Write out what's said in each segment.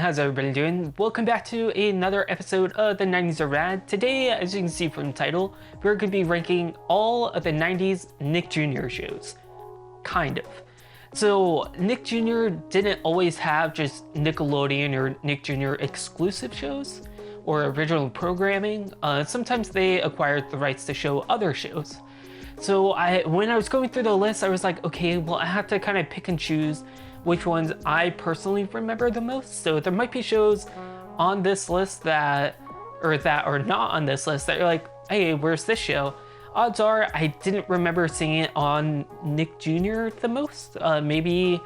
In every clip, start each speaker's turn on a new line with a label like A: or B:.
A: how's everybody doing? Welcome back to another episode of The 90s Are Rad. Today, as you can see from the title, we're going to be ranking all of the 90s Nick Jr. shows. Kind of. So, Nick Jr. didn't always have just Nickelodeon or Nick Jr. exclusive shows or original programming. Sometimes they acquired the rights to show other shows. So when I was going through the list, I was like, okay, well, I have to kind of pick and choose which ones I personally remember the most. So there might be shows on this list that are not on this list that you're like, hey, where's this show? Odds are I didn't remember seeing it on Nick Jr. the most. Maybe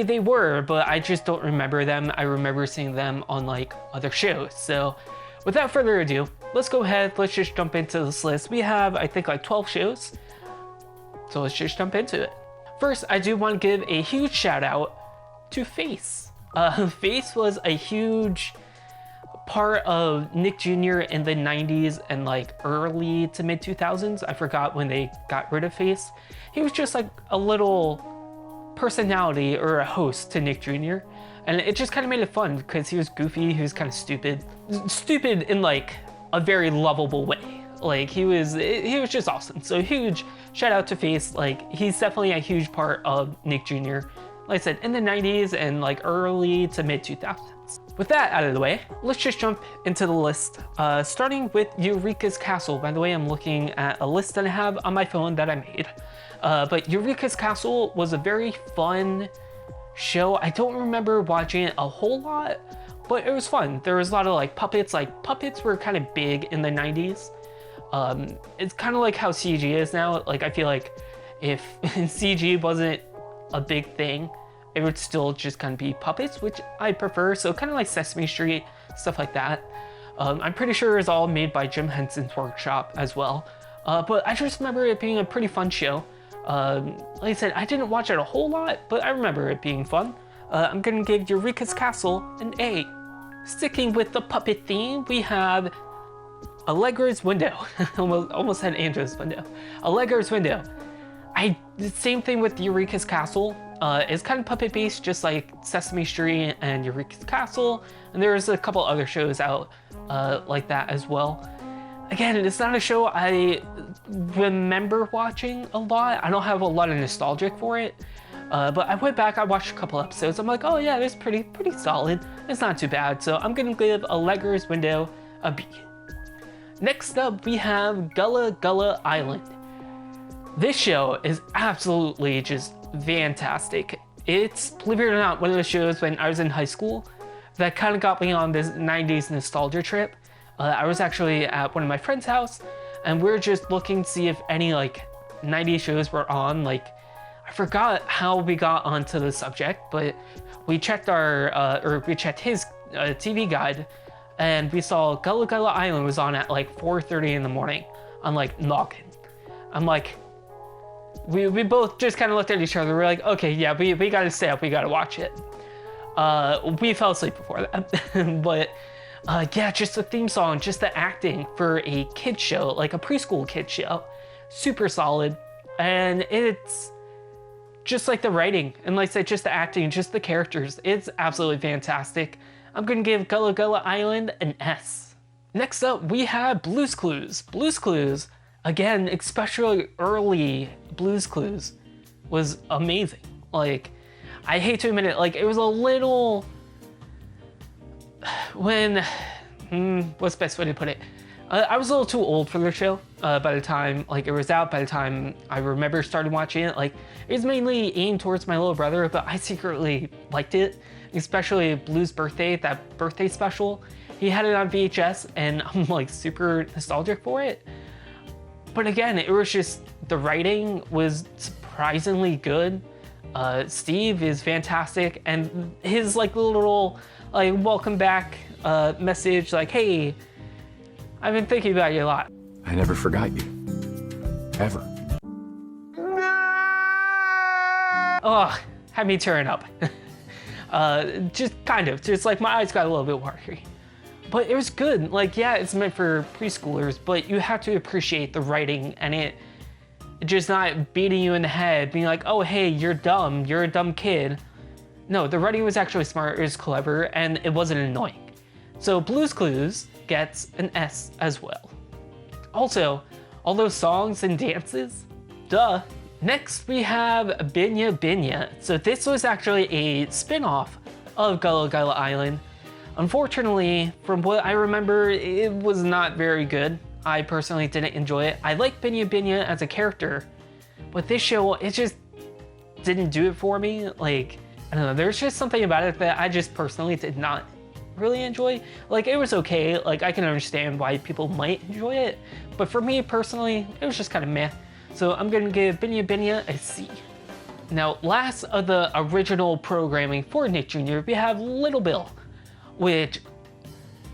A: they were, but I just don't remember them. I remember seeing them on like other shows. So without further ado, let's go ahead. Let's just jump into this list. We have, I think, like 12 shows. So let's just jump into it. First, I do want to give a huge shout out to Face. Face was a huge part of Nick Jr. in the 90s and like early to mid 2000s. I forgot when they got rid of Face. He was just like a little personality or a host to Nick Jr. And it just kind of made it fun because he was goofy, he was kind of stupid. Stupid in like a very lovable way. Like he was just awesome. So huge shout out to Face. Like he's definitely a huge part of Nick Jr. Like I said, in the 90s and like early to mid 2000s. With that out of the way, let's just jump into the list. Starting with Eureekas Castle. By the way, I'm looking at a list that I have on my phone that I made. But Eureekas Castle was a very fun show. I don't remember watching it a whole lot, but it was fun. There was a lot of like puppets. Like puppets were kind of big in the 90s. It's kind of like how CG is now. Like I feel like if CG wasn't a big thing, it would still just kind of be puppets, which I prefer. So kind of like Sesame Street, stuff like that. I'm pretty sure it was all made by Jim Henson's workshop as well. But I just remember it being a pretty fun show. Like I said, I didn't watch it a whole lot, but I remember it being fun. I'm gonna give Eureekas Castle an A. Sticking with the puppet theme, we have Allegra's Window. almost had Andrew's Window. Allegra's Window. Same thing with Eureekas Castle. It's kind of puppet based, just like Sesame Street and Eureekas Castle. And there's a couple other shows out like that as well. Again, it's not a show I remember watching a lot. I don't have a lot of nostalgia for it. But I went back, I watched a couple episodes. I'm like, oh yeah, it's pretty solid. It's not too bad. So I'm gonna give Allegra's Window a B. Next up, we have Gullah Gullah Island. This show is absolutely just fantastic. It's, believe it or not, one of the shows when I was in high school that kind of got me on this 90s nostalgia trip. I was actually at one of my friend's house and we were just looking to see if any like 90s shows were on. Like, I forgot how we got onto the subject, but we checked his TV guide and we saw Gullah Gullah Island was on at like 4:30 in the morning on like Noggin. I'm like, we both just kind of looked at each other. We're like, okay, yeah, we gotta stay up, we gotta watch it. We fell asleep before that, but yeah, just the theme song, just the acting for a kid show, like a preschool kid show, super solid. And it's just like the writing and like I said, just the acting, just the characters, it's absolutely fantastic. I'm gonna give Gullah Gullah Island an S. Next up, we have Blue's Clues. Blue's Clues, again, especially early Blue's Clues, was amazing. Like, I hate to admit it, like it was a little, what's the best way to put it? I was a little too old for the show by the time like it was out. By the time I remember starting watching it, like it was mainly aimed towards my little brother, but I secretly liked it, especially Blue's Birthday, that birthday special. He had it on VHS and I'm like super nostalgic for it. But again, it was just, the writing was surprisingly good. Steve is fantastic and his like little like welcome back message, like, hey, I've been thinking about you a lot.
B: I never forgot you. Ever.
A: Oh, had me tearing up. Just kind of, just like my eyes got a little bit watery. But it was good. Like, yeah, it's meant for preschoolers, but you have to appreciate the writing and it just not beating you in the head, being like, oh, hey, you're dumb. You're a dumb kid. No, the writing was actually smart, it was clever, and it wasn't annoying. So Blue's Clues gets an S as well. Also, all those songs and dances, duh. Next we have Binyah. So this was actually a spin-off of Gullah Gullah Island. Unfortunately, from what I remember, it was not very good. I personally didn't enjoy it. I like Binyah as a character, but this show, it just didn't do it for me. Like, I don't know, there's just something about it that I just personally did not really enjoy. Like, it was okay, like I can understand why people might enjoy it, but for me personally, it was just kind of meh. So I'm gonna give Binyah a C. Now, last of the original programming for Nick Jr., we have Little Bill, which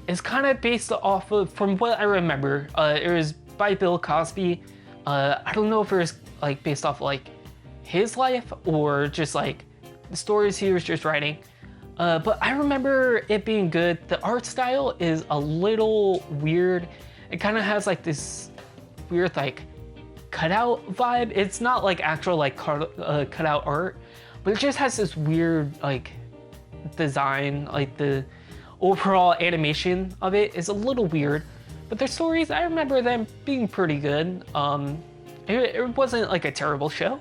A: is kind of based off of, from what I remember, it was by Bill Cosby. I don't know if it was like based off like his life or just like the stories he was just writing. But I remember it being good. The art style is a little weird. It kind of has like this weird like cutout vibe. It's not like actual like cutout art, but it just has this weird like design. Like the overall animation of it is a little weird, but their stories, I remember them being pretty good. It wasn't like a terrible show.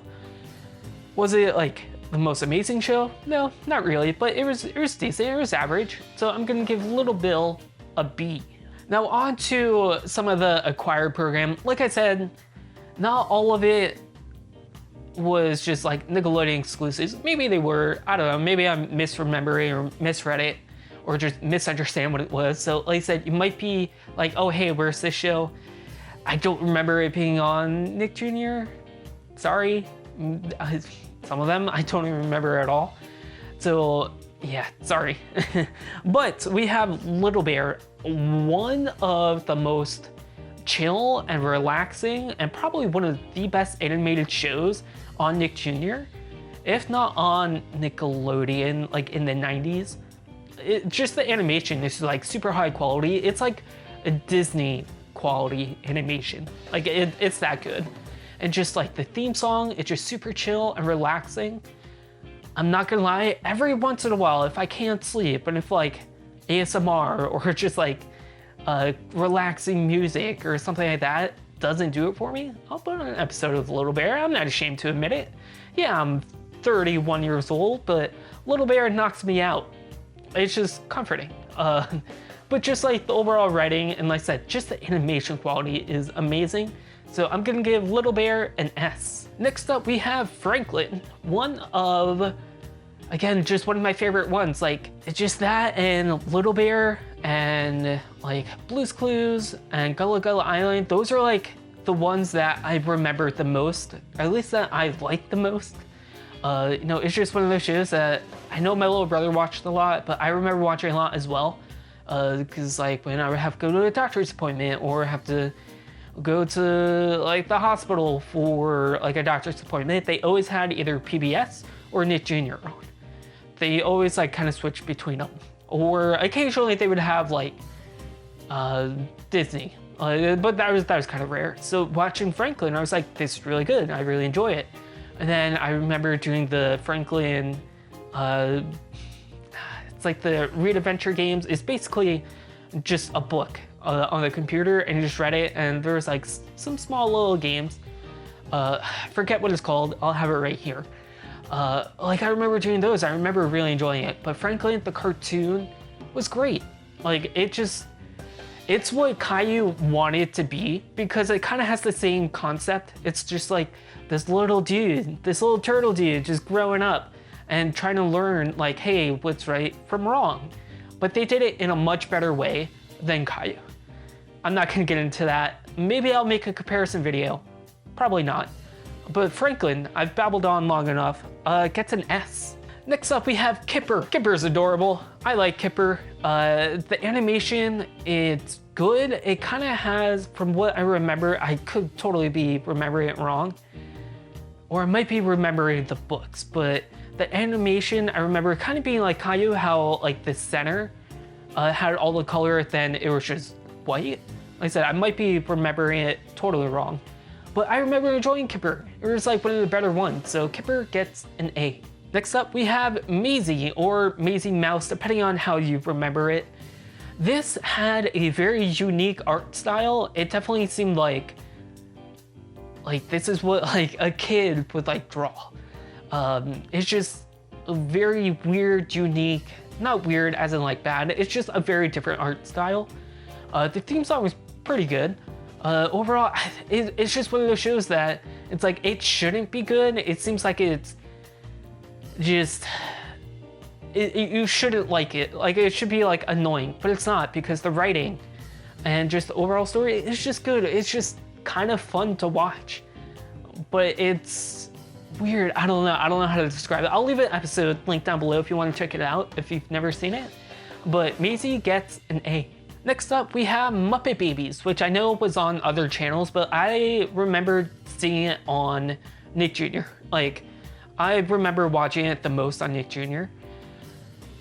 A: Was it like the most amazing show? No, not really, but it was decent, it was average. So I'm gonna give Little Bill a B. Now on to some of the acquired program. Like I said, not all of it was just like Nickelodeon exclusives. Maybe they were, I don't know, maybe I'm misremembering or misread it or just misunderstand what it was. So like I said, you might be like, oh hey, where's this show? I don't remember it being on Nick Jr. Sorry. Some of them I don't even remember at all. So yeah, sorry. But we have Little Bear, one of the most chill and relaxing and probably one of the best animated shows on Nick Jr., if not on Nickelodeon, like in the 90s. Just the animation is like super high quality. It's like a Disney quality animation. Like it's that good. And just like the theme song, it's just super chill and relaxing. I'm not gonna lie, every once in a while, if I can't sleep, and if like ASMR or just like relaxing music or something like that doesn't do it for me, I'll put on an episode of Little Bear. I'm not ashamed to admit it. Yeah, I'm 31 years old, but Little Bear knocks me out. It's just comforting. But just like the overall writing and like I said, just the animation quality is amazing. So I'm gonna give Little Bear an S. Next up we have Franklin, one of, again, just one of my favorite ones. Like it's just that and Little Bear and like Blue's Clues and Gullah Gullah Island. Those are like the ones that I remember the most, at least that I like the most. You know, it's just one of those shows that I know my little brother watched a lot, but I remember watching a lot as well. Because like when I would have to go to a doctor's appointment or have to go to like the hospital for like a doctor's appointment, they always had either PBS or Nick Jr. on. They always like kind of switched between them. Or occasionally they would have like Disney, but that was kind of rare. So watching Franklin, I was like, this is really good. I really enjoy it. And then I remember doing the Franklin, it's like the Read Adventure games. It's basically just a book on the computer and you just read it, and there's like some small little games. Forget what it's called, I'll have it right here. Like I remember doing those, I remember really enjoying it. But Franklin, the cartoon, was great. Like it's what Caillou wanted to be, because it kind of has the same concept. It's just like this little dude, this little turtle dude just growing up and trying to learn like, hey, what's right from wrong. But they did it in a much better way than Caillou. I'm not gonna get into that. Maybe I'll make a comparison video. Probably not. But Franklin, I've babbled on long enough, gets an S. Next up we have Kipper. Kipper's adorable. I like Kipper. The animation, it's good. It kind of has, from what I remember, I could totally be remembering it wrong, or I might be remembering the books, but the animation, I remember kind of being like Caillou, how like the center had all the color, then it was just white. Like I said, I might be remembering it totally wrong, but I remember enjoying Kipper. It was like one of the better ones, so Kipper gets an A. Next up, we have Maisy, or Maisy Mouse, depending on how you remember it. This had a very unique art style. It definitely seemed like this is what like a kid would like draw. It's just a very weird, unique, not weird as in like bad, it's just a very different art style. The theme song was pretty good. Overall, it's just one of those shows that it's like, it shouldn't be good. It seems like it's just, you shouldn't like it. Like, it should be like annoying, but it's not, because the writing and just the overall story is just good. It's just kind of fun to watch, but it's weird. I don't know how to describe it. I'll leave an episode link down below if you want to check it out if you've never seen it. But Maisy gets an A. Next up, we have Muppet Babies, which I know was on other channels, but I remember seeing it on Nick Jr. Like, I remember watching it the most on Nick Jr.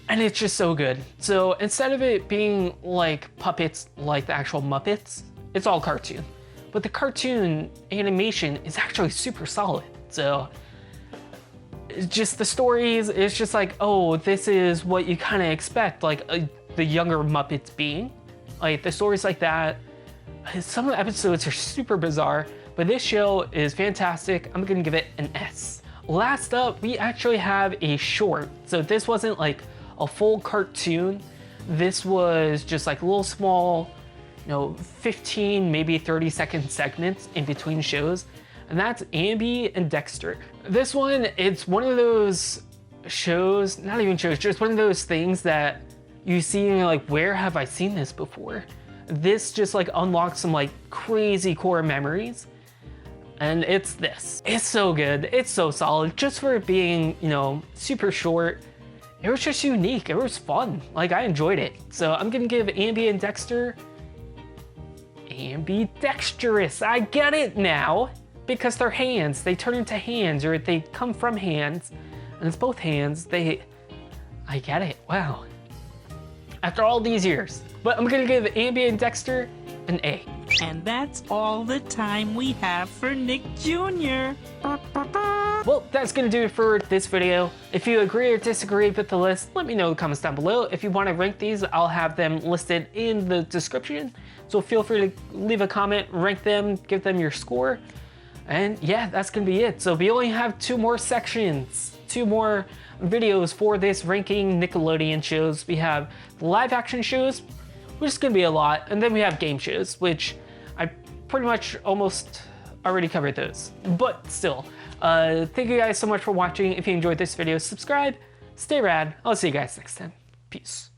A: And it's just so good. So instead of it being like puppets like the actual Muppets, it's all cartoon. But the cartoon animation is actually super solid. So it's just the stories, it's just like, oh, this is what you kind of expect, like the younger Muppets being. Like the stories like that. Some of the episodes are super bizarre, but this show is fantastic. I'm gonna give it an S. Last up, we actually have a short. So this wasn't like a full cartoon. This was just like little small, 15, maybe 30-second segments in between shows. And that's Amby and Dexter. This one, it's one of those shows, not even shows, just one of those things that you see and you're like, where have I seen this before? This just like unlocks some like crazy core memories. And it's this. It's so good. It's so solid. Just for it being, super short, it was just unique. It was fun. Like, I enjoyed it. So I'm gonna give Amby and Dexter ambidextrous. I get it now. Because they're hands. They turn into hands, or they come from hands. And it's both hands. I get it. Wow. After all these years. But I'm gonna give Amby and Dexter an A.
C: And that's all the time we have for Nick Jr.
A: Well, that's gonna do it for this video. If you agree or disagree with the list, let me know in the comments down below. If you want to rank these, I'll have them listed in the description. So feel free to leave a comment, rank them, give them your score. And yeah, that's gonna be it. So we only have 2 more sections, 2 more videos for this ranking Nickelodeon shows. We have the live action shows, which is gonna be a lot. And then we have game shows, which I pretty much almost already covered those. But still, thank you guys so much for watching. If you enjoyed this video, subscribe, stay rad. I'll see you guys next time. Peace.